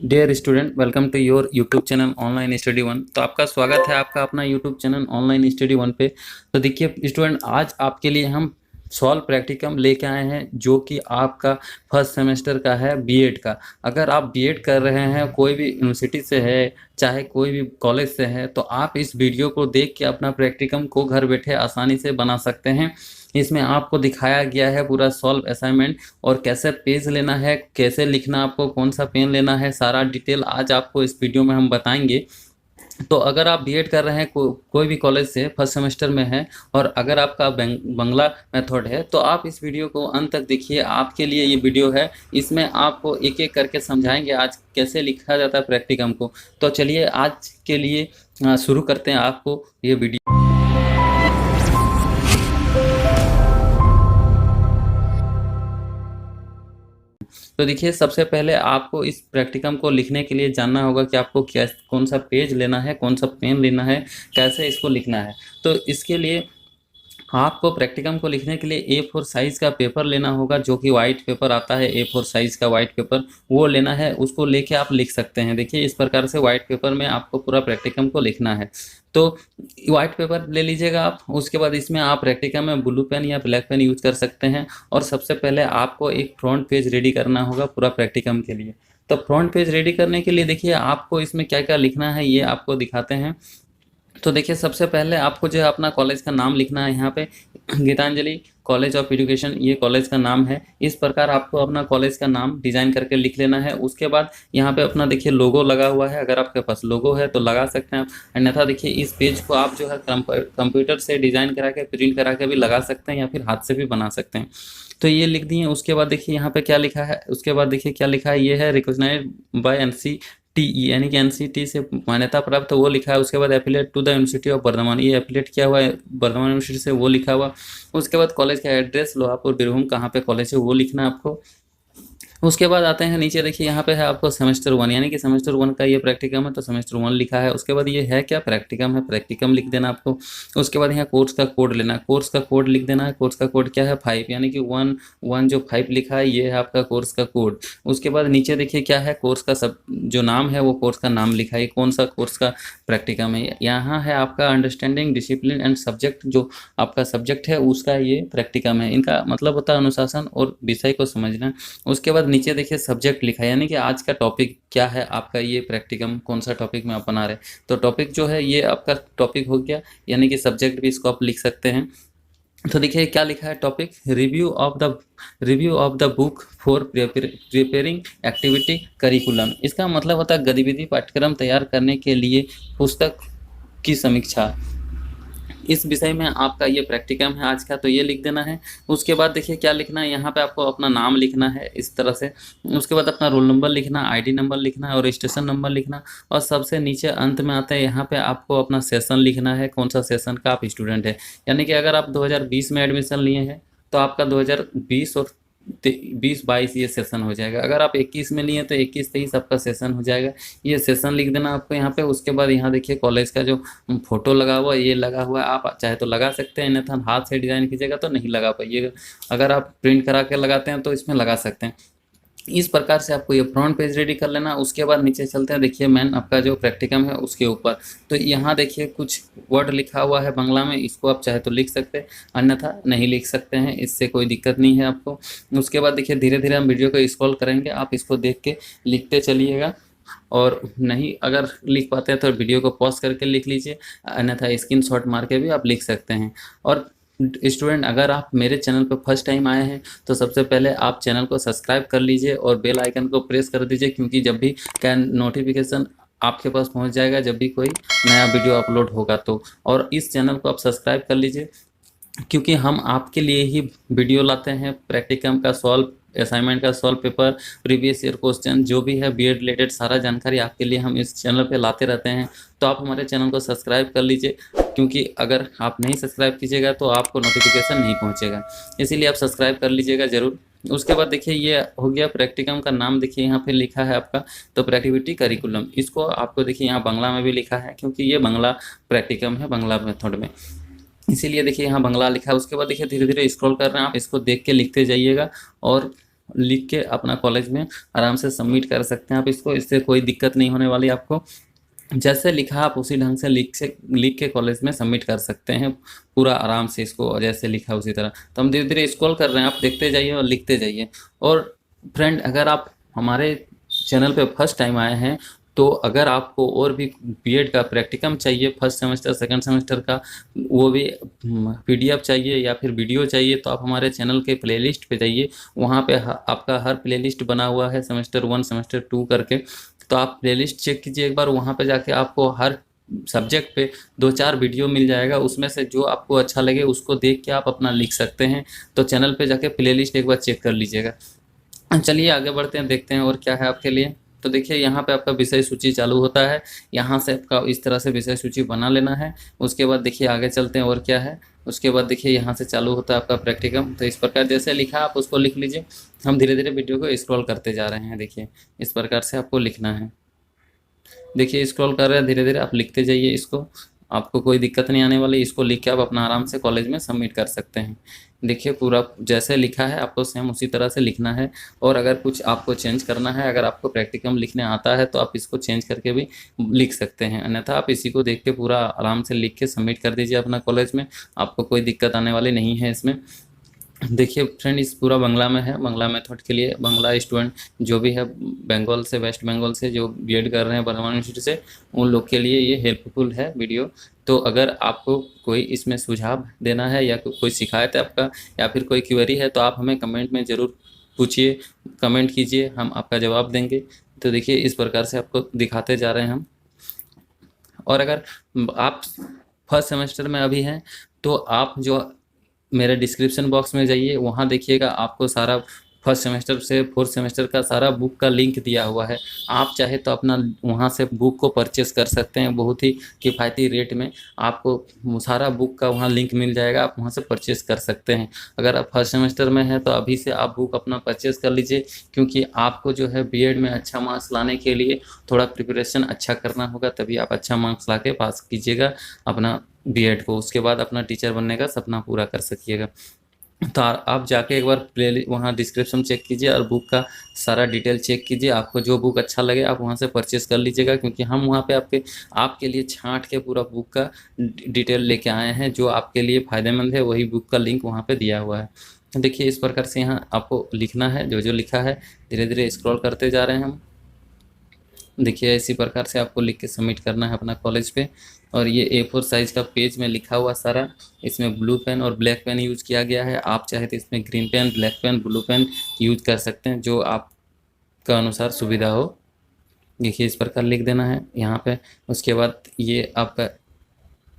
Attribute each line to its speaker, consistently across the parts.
Speaker 1: Dear student, welcome to your YouTube channel online study one. तो आपका स्वागत है आपका अपना YouTube channel online study one पे। तो देखिए स्टूडेंट, आज आपके लिए हम सॉल्व प्रैक्टिकम लेके आए हैं जो कि आपका फर्स्ट सेमेस्टर का है बीएड का। अगर आप बीएड कर रहे हैं, कोई भी यूनिवर्सिटी से है चाहे कोई भी कॉलेज से है, तो आप इस वीडियो को देख के अपना प्रैक्टिकम को घर बैठे आसानी से बना सकते हैं। इसमें आपको दिखाया गया है पूरा सॉल्व असाइनमेंट और कैसे पेज लेना है, कैसे लिखना, आपको कौन सा पेन लेना है, सारा डिटेल आज आपको इस वीडियो में हम बताएंगे। तो अगर आप बीएड कर रहे हैं, कोई भी कॉलेज से फर्स्ट सेमेस्टर में है और अगर आपका बंगला मेथड है, तो आप इस वीडियो को अंत तक देखिए। आपके लिए ये वीडियो है, इसमें आपको एक एक करके समझाएंगे आज कैसे लिखा जाता है प्रैक्टिकम को। तो चलिए आज के लिए शुरू करते हैं आपको ये वीडियो। तो देखिए, सबसे पहले आपको इस प्रैक्टिकम को लिखने के लिए जानना होगा कि आपको क्या कौन सा पेज लेना है, कौन सा पेन लेना है, कैसे इसको लिखना है। तो इसके लिए आपको प्रैक्टिकम को लिखने के लिए A4 साइज़ का पेपर लेना होगा, जो कि वाइट पेपर आता है। A4 साइज़ का वाइट पेपर वो लेना है, उसको लेके आप लिख सकते हैं। देखिए इस प्रकार से वाइट पेपर में आपको पूरा प्रैक्टिकम को लिखना है। तो वाइट पेपर ले लीजिएगा आप। उसके बाद इसमें आप प्रैक्टिकम में ब्लू पेन या ब्लैक पेन यूज कर सकते हैं। और सबसे पहले आपको एक फ्रंट पेज रेडी करना होगा पूरा प्रैक्टिकम के लिए। तो फ्रंट पेज रेडी करने के लिए देखिए आपको इसमें क्या क्या लिखना है ये आपको दिखाते हैं। तो देखिए सबसे पहले आपको जो है अपना कॉलेज का नाम लिखना है। यहाँ पे गीतांजलि कॉलेज ऑफ एजुकेशन ये कॉलेज का नाम है। इस प्रकार आपको अपना कॉलेज का नाम डिजाइन करके लिख लेना है। उसके बाद यहाँ पे अपना देखिए लोगो लगा हुआ है, अगर आपके पास लोगो है तो लगा सकते हैं आप, अन्यथा देखिए इस पेज को आप जो है कंप्यूटर से डिजाइन करा के प्रिंट करा के भी लगा सकते हैं या फिर हाथ से भी बना सकते हैं। तो ये लिख दिए। उसके बाद देखिए यहाँ पे क्या लिखा है, उसके बाद देखिए क्या लिखा है, ये है रिकॉग्नाइज्ड बाय एनसीटीई, यानी कि एनसीटी से मान्यता प्राप्त, तो वो लिखा है। उसके बाद affiliate to the university of Bardhaman, ये एफिलेट किया हुआ है बर्धमान यूनिवर्सिटी से, वो लिखा हुआ। उसके बाद कॉलेज का एड्रेस लोहापुर बीरभूम, कहाँ पे कॉलेज है वो लिखना है आपको। उसके बाद आते हैं नीचे, देखिए यहाँ पे है आपको सेमेस्टर वन, यानी कि सेमेस्टर वन का ये प्रैक्टिकम है तो सेमेस्टर वन लिखा है। उसके बाद ये है क्या, प्रैक्टिकम है, प्रैक्टिकम लिख देना आपको। उसके बाद यहाँ कोर्स का कोड लेना है, कोर्स का कोड लिख देना है। कोर्स का कोड क्या है, 5, यानी कि 1 जो 5 लिखा है ये है आपका कोर्स का कोड। उसके बाद नीचे देखिए क्या है, कोर्स का सब जो नाम है वो कोर्स का नाम लिखा है, कौन सा कोर्स का प्रैक्टिकम है। यहाँ है आपका अंडरस्टैंडिंग डिसिप्लिन एंड सब्जेक्ट, जो आपका सब्जेक्ट है उसका ये प्रैक्टिकम है। इनका मतलब होता है अनुशासन और विषय को समझना। उसके बाद नीचे देखिए सब्जेक्ट लिखा है, यानी कि आज का टॉपिक क्या है आपका, ये प्रैक्टिकम कौन सा टॉपिक में आप बना रहे। तो टॉपिक जो है ये आपका टॉपिक हो गया, यानी कि सब्जेक्ट भी इसको आप लिख सकते हैं। तो देखिए क्या लिखा है, topic review of the book for preparing activity curriculum. इसका मतलब होता है गतिविधि पाठ्यक्रम तैयार करने के लिए पुस्तक की समीक्षा। इस विषय में आपका ये प्रैक्टिकम है आज का, तो ये लिख देना है। उसके बाद देखिए क्या लिखना है, यहाँ पे आपको अपना नाम लिखना है इस तरह से। उसके बाद अपना रोल नंबर लिखना, आईडी नंबर लिखना है और रजिस्ट्रेशन नंबर लिखना। और सबसे नीचे अंत में आते हैं, यहाँ पे आपको अपना सेशन लिखना है, कौन सा सेशन का आप स्टूडेंट है। यानी कि अगर आप 2020 में एडमिशन लिए हैं तो आपका 2020 और 20-22 ये सेशन हो जाएगा। अगर आप 21 में लिए तो 21-23 आपका सेशन हो जाएगा। ये सेशन लिख देना आपको यहाँ पे। उसके बाद यहाँ देखिए कॉलेज का जो फोटो लगा हुआ है ये लगा हुआ है, आप चाहे तो लगा सकते हैं, अन्यथा हाथ से डिजाइन कीजिएगा तो नहीं लगा पाइएगा। अगर आप प्रिंट करा के लगाते हैं तो इसमें लगा सकते हैं। इस प्रकार से आपको ये फ्रंट पेज रेडी कर लेना। उसके बाद नीचे चलते हैं, देखिए मैन आपका जो प्रैक्टिकम है उसके ऊपर। तो यहाँ देखिए कुछ वर्ड लिखा हुआ है बांग्ला में, इसको आप चाहे तो लिख सकते हैं, अन्यथा नहीं लिख सकते हैं, इससे कोई दिक्कत नहीं है आपको। उसके बाद देखिए धीरे धीरे हम वीडियो को स्क्रॉल करेंगे, आप इसको देख के लिखते चलिएगा। और नहीं अगर लिख पाते हैं तो वीडियो को पॉज करके लिख लीजिए, अन्यथा स्क्रीनशॉट मार के भी आप लिख सकते हैं। और स्टूडेंट, अगर आप मेरे चैनल पर फर्स्ट टाइम आए हैं तो सबसे पहले आप चैनल को सब्सक्राइब कर लीजिए और बेल आइकन को प्रेस कर दीजिए, क्योंकि जब भी क्या नोटिफिकेशन आपके पास पहुंच जाएगा जब भी कोई नया वीडियो अपलोड होगा तो। और इस चैनल को आप सब्सक्राइब कर लीजिए, क्योंकि हम आपके लिए ही वीडियो लाते हैं प्रैक्टिकम का सॉल्व, असाइनमेंट का solve paper, previous year question, जो भी है बीएड रिलेटेड सारा जानकारी आपके लिए हम इस चैनल पे लाते रहते हैं। तो आप हमारे चैनल को सब्सक्राइब कर लीजिए, क्योंकि अगर आप नहीं सब्सक्राइब कीजिएगा तो आपको नोटिफिकेशन नहीं पहुंचेगा, इसीलिए आप सब्सक्राइब कर लीजिएगा ज़रूर। उसके बाद देखिए ये हो गया प्रैक्टिकम का नाम, देखिए यहाँ पे लिखा है आपका तो एक्टिविटी करिकुलम। इसको आपको देखिए यहाँ बांग्ला में भी लिखा है, क्योंकि ये बांग्ला प्रैक्टिकम है बांग्ला मेथड में, इसीलिए देखिए यहाँ बांग्ला लिखा है। उसके बाद देखिए धीरे धीरे स्क्रॉल कर रहे हैं आप, इसको देख के लिखते जाइएगा और लिख के अपना कॉलेज में आराम से सबमिट कर सकते हैं आप इसको। इससे कोई दिक्कत नहीं होने वाली आपको। जैसे लिखा आप उसी ढंग से लिख के कॉलेज में सबमिट कर सकते हैं पूरा आराम से इसको, जैसे लिखा उसी तरह। तो हम धीरे धीरे स्क्रॉल कर रहे हैं, आप देखते जाइए और लिखते जाइए। और फ्रेंड, अगर आप हमारे चैनल पे फर्स्ट टाइम आए हैं तो अगर आपको और भी बीएड का प्रैक्टिकम चाहिए, फर्स्ट सेमेस्टर सेकंड सेमेस्टर का, वो भी पीडीएफ चाहिए या फिर वीडियो चाहिए, तो आप हमारे चैनल के प्लेलिस्ट पे जाइए। वहाँ पे आपका हर प्लेलिस्ट बना हुआ है सेमेस्टर 1 सेमेस्टर 2 करके। तो आप प्लेलिस्ट चेक कीजिए एक बार, वहाँ पे जाके आपको हर सब्जेक्ट पे 2-4 वीडियो मिल जाएगा। उसमें से जो आपको अच्छा लगे उसको देख के आप अपना लिख सकते हैं। तो चैनल पे जाके प्लेलिस्ट एक बार चेक कर लीजिएगा। चलिए आगे बढ़ते हैं, देखते हैं और क्या है आपके लिए। तो देखिए यहाँ पे आपका विषय सूची चालू होता है। यहाँ से आपका इस तरह से विषय सूची बना लेना है। उसके बाद देखिए आगे चलते हैं और क्या है। उसके बाद देखिए यहाँ से चालू होता है आपका प्रैक्टिकम। तो इस प्रकार जैसे लिखा आप उसको लिख लीजिए। हम धीरे धीरे वीडियो को स्क्रॉल करते जा रहे हैं। देखिए इस प्रकार से आपको लिखना है। देखिए स्क्रॉल कर रहे हैं धीरे धीरे, आप लिखते जाइए इसको, आपको कोई दिक्कत नहीं आने वाली। इसको लिख के आप अपना आराम से कॉलेज में सबमिट कर सकते हैं। देखिए पूरा जैसे लिखा है आपको सेम उसी तरह से लिखना है। और अगर कुछ आपको चेंज करना है, अगर आपको प्रैक्टिकम लिखने आता है तो आप इसको चेंज करके भी लिख सकते हैं, अन्यथा आप इसी को देख के पूरा आराम से लिख के सबमिट कर दीजिए अपना कॉलेज में। आपको कोई दिक्कत आने वाली नहीं है इसमें। देखिए फ्रेंड, इस पूरा बांग्ला में है। बांग्ला मेथड के लिए बांग्ला स्टूडेंट जो भी है बंगाल से, वेस्ट बंगाल से, जो बीएड कर रहे हैं बर्धमान यूनिवर्सिटी से, उन लोग के लिए ये हेल्पफुल है वीडियो। तो अगर आपको कोई इसमें सुझाव देना है या कोई शिकायत है आपका या फिर कोई क्वेरी है तो आप हमें कमेंट में ज़रूर पूछिए, कमेंट कीजिए, हम आपका जवाब देंगे। तो देखिए इस प्रकार से आपको दिखाते जा रहे हैं हम। और अगर आप फर्स्ट सेमेस्टर में अभी हैं तो आप जो मेरे डिस्क्रिप्शन बॉक्स में जाइए, वहाँ देखिएगा आपको सारा फर्स्ट सेमेस्टर से फोर्थ सेमेस्टर का सारा बुक का लिंक दिया हुआ है। आप चाहे तो अपना वहाँ से बुक को परचेस कर सकते हैं बहुत ही किफ़ायती रेट में। आपको सारा बुक का वहाँ लिंक मिल जाएगा, आप वहाँ से परचेस कर सकते हैं। अगर आप फर्स्ट सेमेस्टर में हैं तो अभी से आप बुक अपना परचेस कर लीजिए, क्योंकि आपको जो है बीएड में अच्छा मार्क्स लाने के लिए थोड़ा प्रिपरेशन अच्छा करना होगा, तभी आप अच्छा मार्क्स ला के पास कीजिएगा अपना बीएड को। उसके बाद अपना टीचर बनने का सपना पूरा कर सकिएगा। तो आप जाके एक बार प्ले वहाँ डिस्क्रिप्शन चेक कीजिए और बुक का सारा डिटेल चेक कीजिए। आपको जो बुक अच्छा लगे आप वहाँ से परचेस कर लीजिएगा, क्योंकि हम वहाँ पे आपके लिए छांट के पूरा बुक का डिटेल लेके आए हैं। जो आपके लिए फ़ायदेमंद है वही बुक का लिंक वहाँ पे दिया हुआ है। देखिए इस प्रकार से यहाँ आपको लिखना है जो जो लिखा है। धीरे धीरे स्क्रॉल करते जा रहे हैं हम। देखिए इसी प्रकार से आपको लिख के सबमिट करना है अपना कॉलेज पे। और ये A4 साइज़ का पेज में लिखा हुआ सारा, इसमें ब्लू पेन और ब्लैक पेन यूज़ किया गया है। आप चाहे तो इसमें green pen, black pen, blue pen use कर सकते हैं, जो आपका अनुसार सुविधा हो। देखिए इस प्रकार लिख देना है यहाँ पे। उसके बाद ये आपका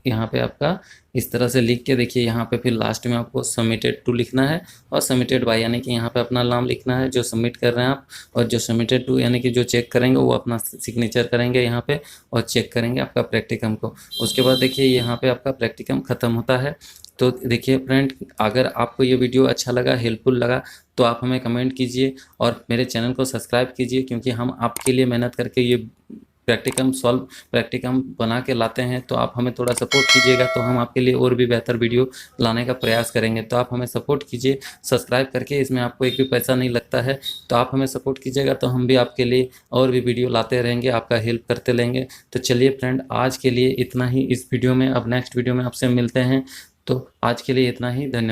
Speaker 1: यहाँ पे आपका इस तरह से लिख के देखिए यहाँ पे फिर लास्ट में आपको सबमिटेड टू लिखना है और सबमिटेड बाय, यानी कि यहाँ पे अपना नाम लिखना है जो सबमिट कर रहे हैं आप। और जो सबमिटेड टू यानी कि जो चेक करेंगे वो अपना सिग्नेचर करेंगे यहाँ पे और चेक करेंगे आपका प्रैक्टिकम को। उसके बाद देखिए यहाँ पे आपका प्रैक्टिकम ख़त्म होता है। तो देखिए फ्रेंड, अगर आपको ये वीडियो अच्छा लगा, हेल्पफुल लगा, तो आप हमें कमेंट कीजिए और मेरे चैनल को सब्सक्राइब कीजिए, क्योंकि हम आपके लिए मेहनत करके ये प्रैक्टिकम बना के लाते हैं। तो आप हमें थोड़ा सपोर्ट कीजिएगा तो हम आपके लिए और भी बेहतर वीडियो लाने का प्रयास करेंगे। तो आप हमें सपोर्ट कीजिए सब्सक्राइब करके, इसमें आपको एक भी पैसा नहीं लगता है। तो आप हमें सपोर्ट कीजिएगा तो हम भी आपके लिए और भी वीडियो लाते रहेंगे, आपका हेल्प करते रहेंगे। तो चलिए फ्रेंड, आज के लिए इतना ही इस वीडियो में। अब नेक्स्ट वीडियो में आपसे मिलते हैं। तो आज के लिए इतना ही, धन्यवाद।